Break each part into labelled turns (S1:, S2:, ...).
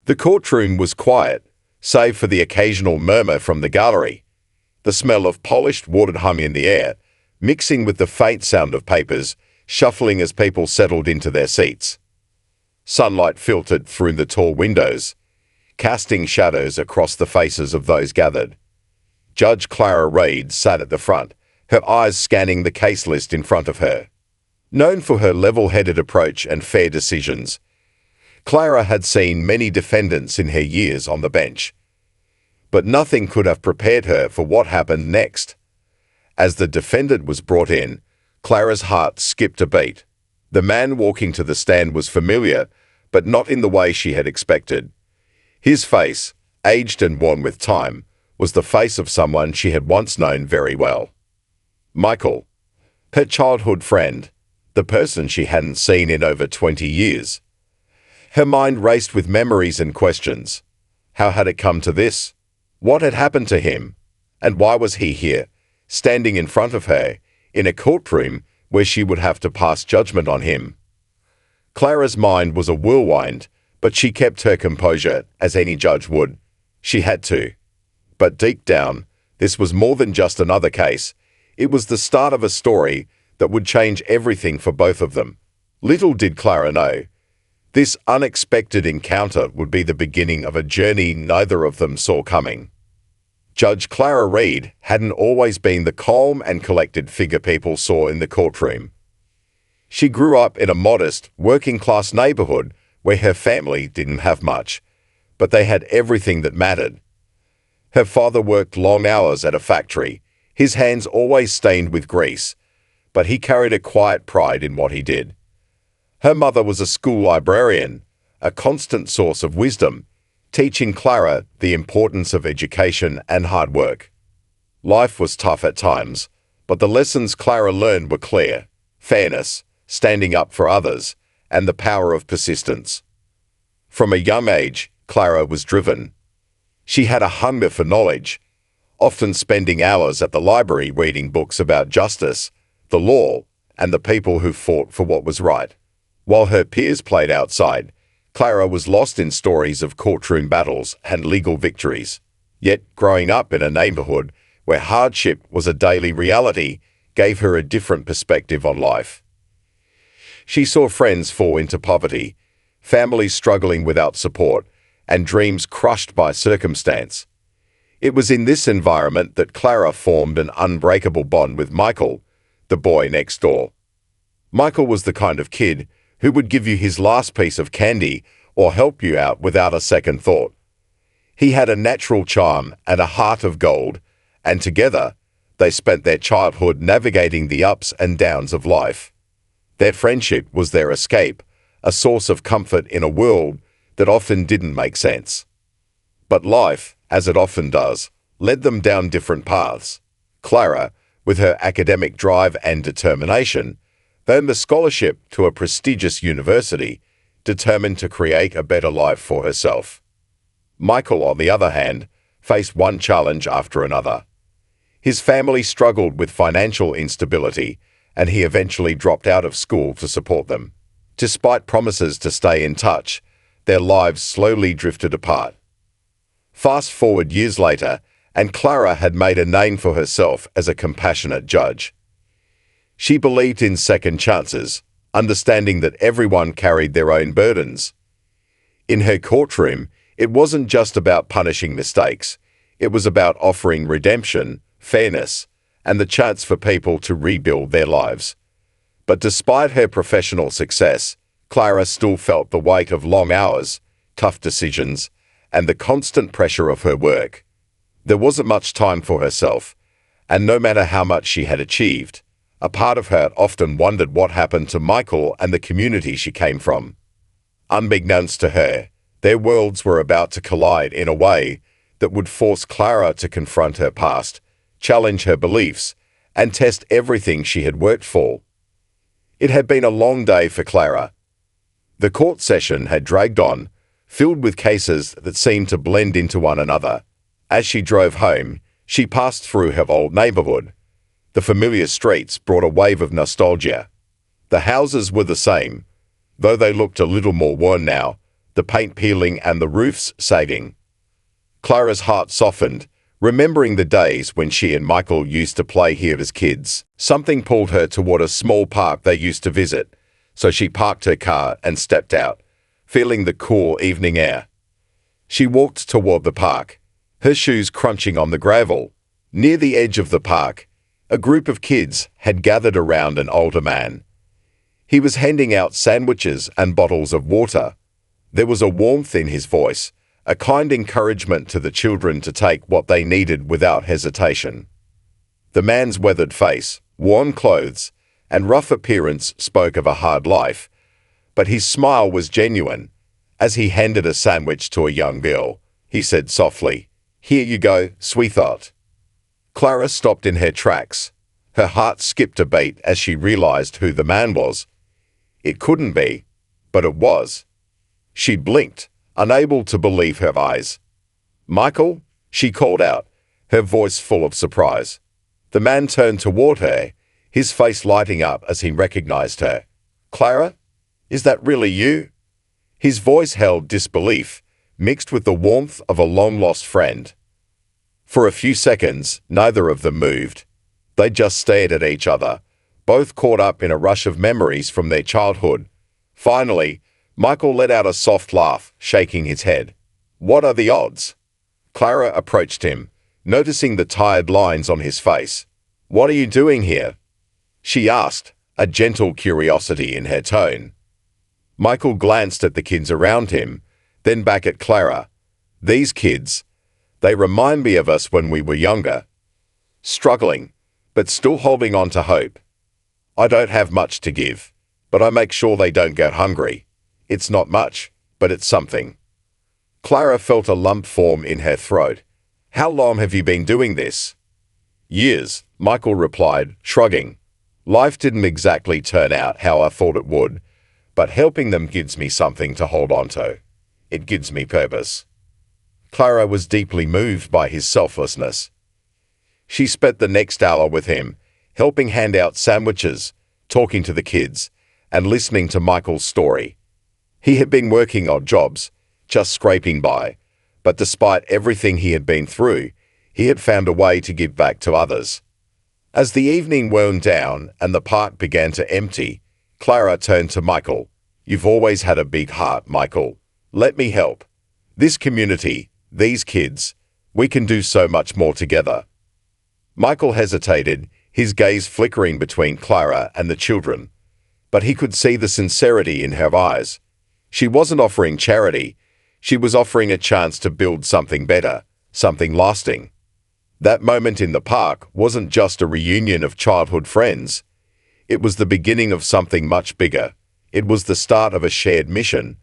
S1: The courtroom was quiet, save for the occasional murmur from the gallery, the smell of polished watered hum in the air, mixing with the faint sound of papers shuffling as people settled into their seats. Sunlight filtered through the tall windows, casting shadows across the faces of those gathered. Judge Clara Reid sat at the front, her eyes scanning the case list in front of her. Known for her level-headed approach and fair decisions, Clara had seen many defendants in her years on the bench. But nothing could have prepared her for what happened next. As the defendant was brought in, Clara's heart skipped a beat. The man walking to the stand was familiar, but not in the way she had expected. His face, aged and worn with time, was the face of someone she had once known very well. Michael, her childhood friend, the person she hadn't seen in over 20 years. Her mind raced with memories and questions. How had it come to this? What had happened to him? And why was he here, standing in front of her, in a courtroom where she would have to pass judgment on him? Clara's mind was a whirlwind, but she kept her composure, as any judge would. She had to. But deep down, this was more than just another case. It was the start of a story that would change everything for both of them. Little did Clara know, this unexpected encounter would be the beginning of a journey neither of them saw coming. Judge Clara Reid hadn't always been the calm and collected figure people saw in the courtroom. She grew up in a modest, working-class neighborhood where her family didn't have much, but they had everything that mattered. Her father worked long hours at a factory, his hands always stained with grease, but he carried a quiet pride in what he did. Her mother was a school librarian, a constant source of wisdom, teaching Clara the importance of education and hard work. Life was tough at times, but the lessons Clara learned were clear: fairness, standing up for others, and the power of persistence. From a young age, Clara was driven. She had a hunger for knowledge, often spending hours at the library reading books about justice, the law, and the people who fought for what was right. While her peers played outside, Clara was lost in stories of courtroom battles and legal victories. Yet, growing up in a neighborhood where hardship was a daily reality gave her a different perspective on life. She saw friends fall into poverty, families struggling without support, and dreams crushed by circumstance. It was in this environment that Clara formed an unbreakable bond with Michael, the boy next door. Michael was the kind of kid who would give you his last piece of candy or help you out without a second thought. He had a natural charm and a heart of gold, and together they spent their childhood navigating the ups and downs of life. Their friendship was their escape, a source of comfort in a world that often didn't make sense. But life, as it often does, led them down different paths. Clara, with her academic drive and determination, earned a scholarship to a prestigious university, determined to create a better life for herself. Michael, on the other hand, faced one challenge after another. His family struggled with financial instability, and he eventually dropped out of school to support them. Despite promises to stay in touch, their lives slowly drifted apart. Fast forward years later, and Clara had made a name for herself as a compassionate judge. She believed in second chances, understanding that everyone carried their own burdens. In her courtroom, it wasn't just about punishing mistakes. It was about offering redemption, fairness, and the chance for people to rebuild their lives. But despite her professional success, Clara still felt the weight of long hours, tough decisions, and the constant pressure of her work. There wasn't much time for herself, and no matter how much she had achieved, a part of her often wondered what happened to Michael and the community she came from. Unbeknownst to her, their worlds were about to collide in a way that would force Clara to confront her past, challenge her beliefs, and test everything she had worked for. It had been a long day for Clara. The court session had dragged on, filled with cases that seemed to blend into one another. As she drove home, she passed through her old neighborhood. The familiar streets brought a wave of nostalgia. The houses were the same, though they looked a little more worn now. the paint peeling and the roofs sagging. Clara's heart softened, remembering the days when she and Michael used to play here as kids. Something pulled her toward a small park they used to visit, so she parked her car and stepped out, feeling the cool evening air. She walked toward the park, her shoes crunching on the gravel. Near the edge of the park, a group of kids had gathered around an older man. He was handing out sandwiches and bottles of water. There was a warmth in his voice, a kind encouragement to the children to take what they needed without hesitation. The man's weathered face, worn clothes, and rough appearance spoke of a hard life, but his smile was genuine. As he handed a sandwich to a young girl, he said softly, "Here you go, sweetheart." Clara stopped in her tracks. Her heart skipped a beat as she realized who the man was. It couldn't be, but it was. She blinked, unable to believe her eyes. "Michael?" she called out, her voice full of surprise. The man turned toward her, his face lighting up as he recognized her. "Clara? Is that really you?" His voice held disbelief, mixed with the warmth of a long-lost friend. For a few seconds, neither of them moved. They just stared at each other, both caught up in a rush of memories from their childhood. Finally, Michael let out a soft laugh, shaking his head. "What are the odds?" Clara approached him, noticing the tired lines on his face. "What are you doing here?" she asked, a gentle curiosity in her tone. Michael glanced at the kids around him, then back at Clara. "These kids, they remind me of us when we were younger. Struggling, but still holding on to hope. I don't have much to give, but I make sure they don't get hungry. It's not much, but it's something." Clara felt a lump form in her throat. "How long have you been doing this?" "Years," Michael replied, shrugging. "Life didn't exactly turn out how I thought it would, but helping them gives me something to hold on to. It gives me purpose." Clara was deeply moved by his selflessness. She spent the next hour with him, helping hand out sandwiches, talking to the kids, and listening to Michael's story. He had been working odd jobs, just scraping by, but despite everything he had been through, he had found a way to give back to others. As the evening wound down and the park began to empty, Clara turned to Michael. "You've always had a big heart, Michael. Let me help. This community, these kids, we can do so much more together." Michael hesitated, his gaze flickering between Clara and the children, but he could see the sincerity in her eyes. She wasn't offering charity, she was offering a chance to build something better, something lasting. That moment in the park wasn't just a reunion of childhood friends. It was the beginning of something much bigger. It was the start of a shared mission,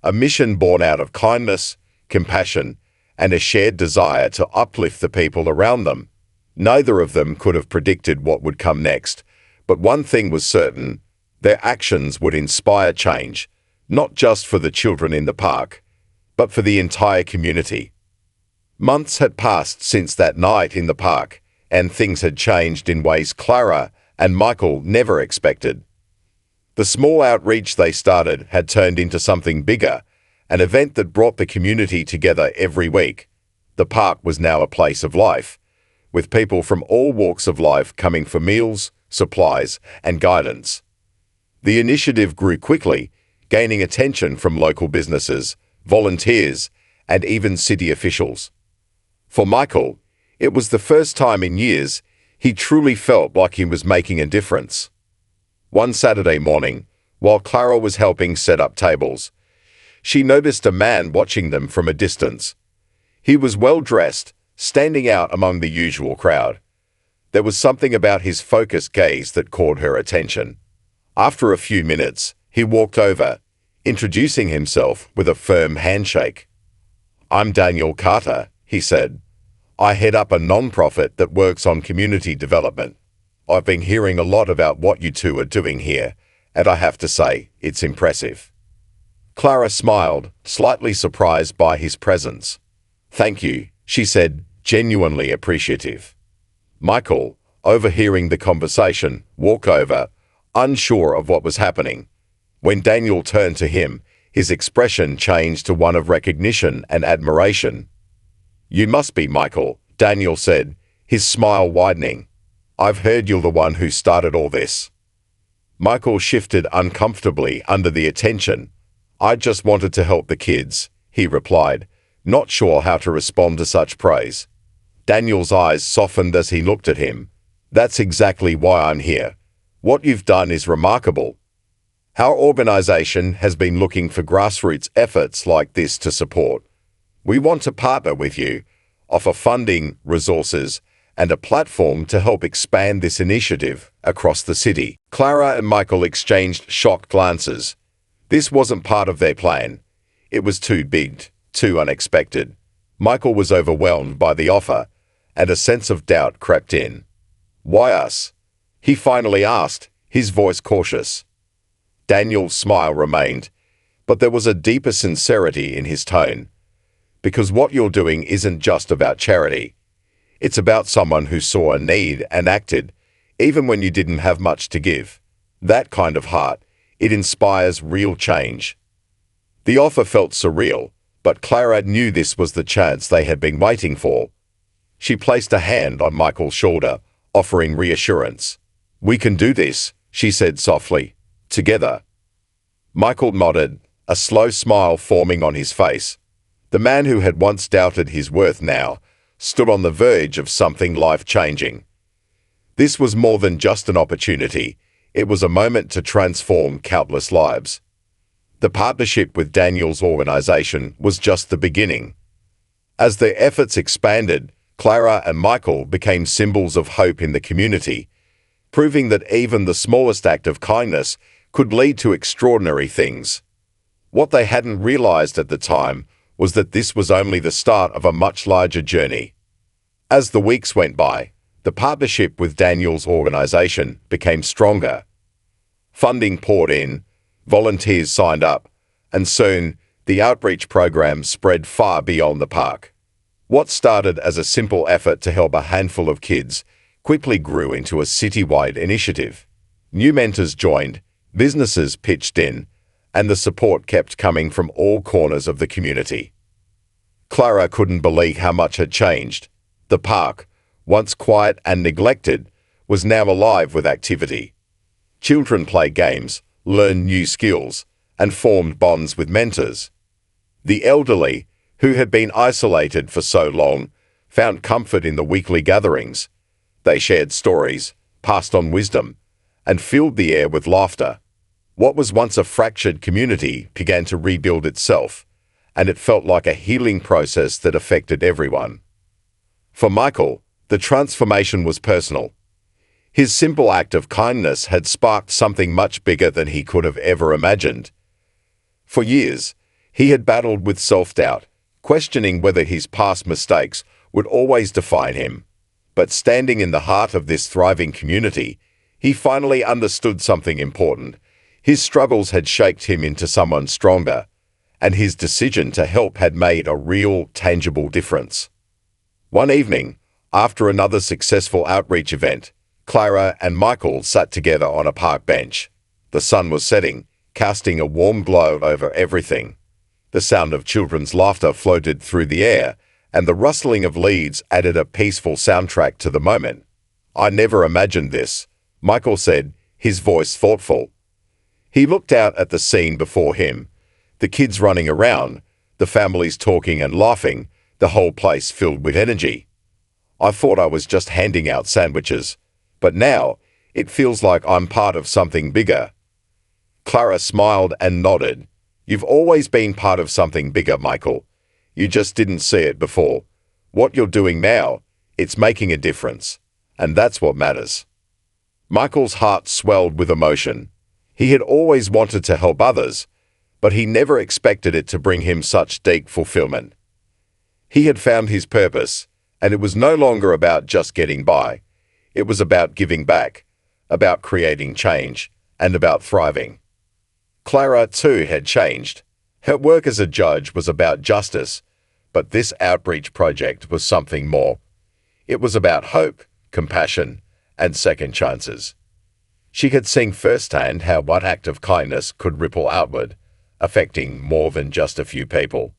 S1: a mission born out of kindness, compassion, and a shared desire to uplift the people around them. Neither of them could have predicted what would come next, but one thing was certain: their actions would inspire change, not just for the children in the park, but for the entire community. Months had passed since that night in the park, and things had changed in ways Clara and Michael never expected. The small outreach they started had turned into something bigger, an event that brought the community together every week. The park was now a place of life, with people from all walks of life coming for meals, supplies, and guidance. The initiative grew quickly, gaining attention from local businesses, volunteers, and even city officials. For Michael, it was the first time in years he truly felt like he was making a difference. One Saturday morning, while Clara was helping set up tables, she noticed a man watching them from a distance. He was well-dressed, standing out among the usual crowd. There was something about his focused gaze that caught her attention. After a few minutes, he walked over, introducing himself with a firm handshake. "I'm Daniel Carter," he said. "I head up a non-profit that works on community development. I've been hearing a lot about what you two are doing here, and I have to say, it's impressive." Clara smiled, slightly surprised by his presence. "Thank you," she said, genuinely appreciative. Michael, overhearing the conversation, walked over, unsure of what was happening. When Daniel turned to him, His expression changed to one of recognition and admiration. "You must be Michael," Daniel said, his smile widening. "I've heard you're the one who started all this." Michael shifted uncomfortably under the attention. "I just wanted to help the kids," he replied, not sure how to respond to such praise. Daniel's eyes softened as he looked at him. "That's exactly why I'm here. What you've done is remarkable. Our organization has been looking for grassroots efforts like this to support. We want to partner with you, offer funding, resources, and a platform to help expand this initiative across the city." Clara and Michael exchanged shocked glances. This wasn't part of their plan. It was too big, too unexpected. Michael was overwhelmed by the offer, and a sense of doubt crept in. "Why us?" he finally asked, his voice cautious. Daniel's smile remained, but there was a deeper sincerity in his tone. "Because what you're doing isn't just about charity. It's about someone who saw a need and acted, even when you didn't have much to give. That kind of heart, it inspires real change." The offer felt surreal, but Clara knew this was the chance they had been waiting for. She placed a hand on Michael's shoulder, offering reassurance. "We can do this," she said softly. "Together." Michael nodded, a slow smile forming on his face. The man who had once doubted his worth now stood on the verge of something life-changing. This was more than just an opportunity. It was a moment to transform countless lives. The partnership with Daniel's organization was just the beginning. As their efforts expanded, Clara and Michael became symbols of hope in the community, proving that even the smallest act of kindness could lead to extraordinary things. What they hadn't realized at the time was that this was only the start of a much larger journey. As the weeks went by, the partnership with Daniel's organization became stronger. Funding poured in, volunteers signed up, and soon the outreach program spread far beyond the park. What started as a simple effort to help a handful of kids quickly grew into a citywide initiative. New mentors joined, businesses pitched in, and the support kept coming from all corners of the community. Clara couldn't believe how much had changed. The park, once quiet and neglected, was now alive with activity. Children played games, learned new skills, and formed bonds with mentors. The elderly, who had been isolated for so long, found comfort in the weekly gatherings. They shared stories, passed on wisdom, and filled the air with laughter. What was once a fractured community began to rebuild itself, and it felt like a healing process that affected everyone. For Michael, the transformation was personal. His simple act of kindness had sparked something much bigger than he could have ever imagined. For years, he had battled with self-doubt, questioning whether his past mistakes would always define him. But standing in the heart of this thriving community, he finally understood something important. His struggles had shaped him into someone stronger, and his decision to help had made a real, tangible difference. One evening, after another successful outreach event, Clara and Michael sat together on a park bench. The sun was setting, casting a warm glow over everything. The sound of children's laughter floated through the air, and the rustling of leaves added a peaceful soundtrack to the moment. "I never imagined this," Michael said, his voice thoughtful. He looked out at the scene before him, the kids running around, the families talking and laughing, the whole place filled with energy. "I thought I was just handing out sandwiches, but now it feels like I'm part of something bigger." Clara smiled and nodded. "You've always been part of something bigger, Michael. You just didn't see it before. What you're doing now, it's making a difference, and that's what matters." Michael's heart swelled with emotion. He had always wanted to help others, but he never expected it to bring him such deep fulfillment. He had found his purpose, and it was no longer about just getting by. It was about giving back, about creating change, and about thriving. Clara, too, had changed. Her work as a judge was about justice, but this outreach project was something more. It was about hope, compassion, and second chances. She had seen firsthand how one act of kindness could ripple outward, affecting more than just a few people.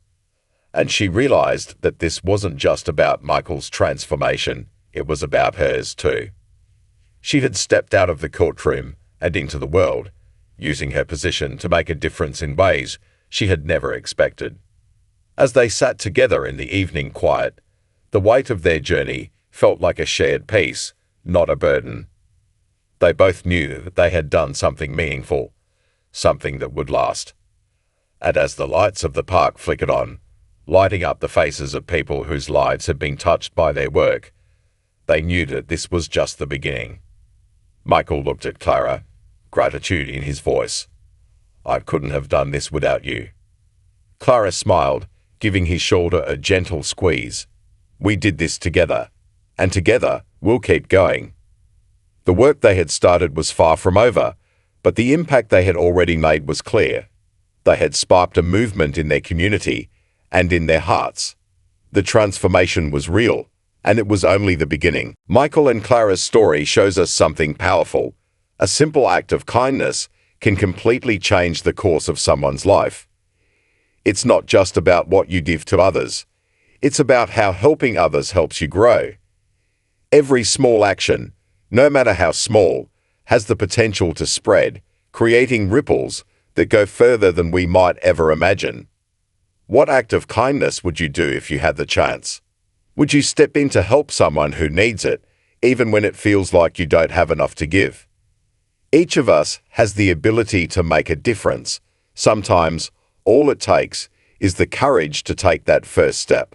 S1: And she realized that this wasn't just about Michael's transformation, it was about hers too. She had stepped out of the courtroom and into the world, using her position to make a difference in ways she had never expected. As they sat together in the evening quiet, the weight of their journey felt like a shared peace, not a burden. They both knew that they had done something meaningful, something that would last. And as the lights of the park flickered on, lighting up the faces of people whose lives had been touched by their work, they knew that this was just the beginning. Michael looked at Clara, gratitude in his voice. "I couldn't have done this without you." Clara smiled, giving his shoulder a gentle squeeze. "We did this together, and together we'll keep going." The work they had started was far from over, but the impact they had already made was clear. They had sparked a movement in their community and in their hearts. The transformation was real, and it was only the beginning. Michael and Clara's story shows us something powerful. A simple act of kindness can completely change the course of someone's life. It's not just about what you give to others. It's about how helping others helps you grow. Every small action, no matter how small, has the potential to spread, creating ripples that go further than we might ever imagine. What act of kindness would you do if you had the chance? Would you step in to help someone who needs it, even when it feels like you don't have enough to give? Each of us has the ability to make a difference. Sometimes, all it takes is the courage to take that first step.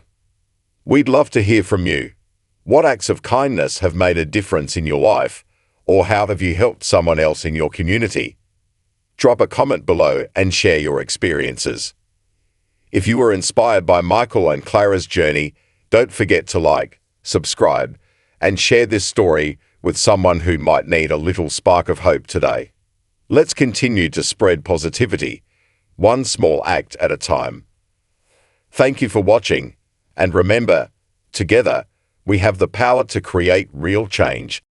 S1: We'd love to hear from you. What acts of kindness have made a difference in your life, or how have you helped someone else in your community? Drop a comment below and share your experiences. If you were inspired by Michael and Clara's journey, don't forget to like, subscribe, and share this story with someone who might need a little spark of hope today. Let's continue to spread positivity, one small act at a time. Thank you for watching, and remember, together, we have the power to create real change.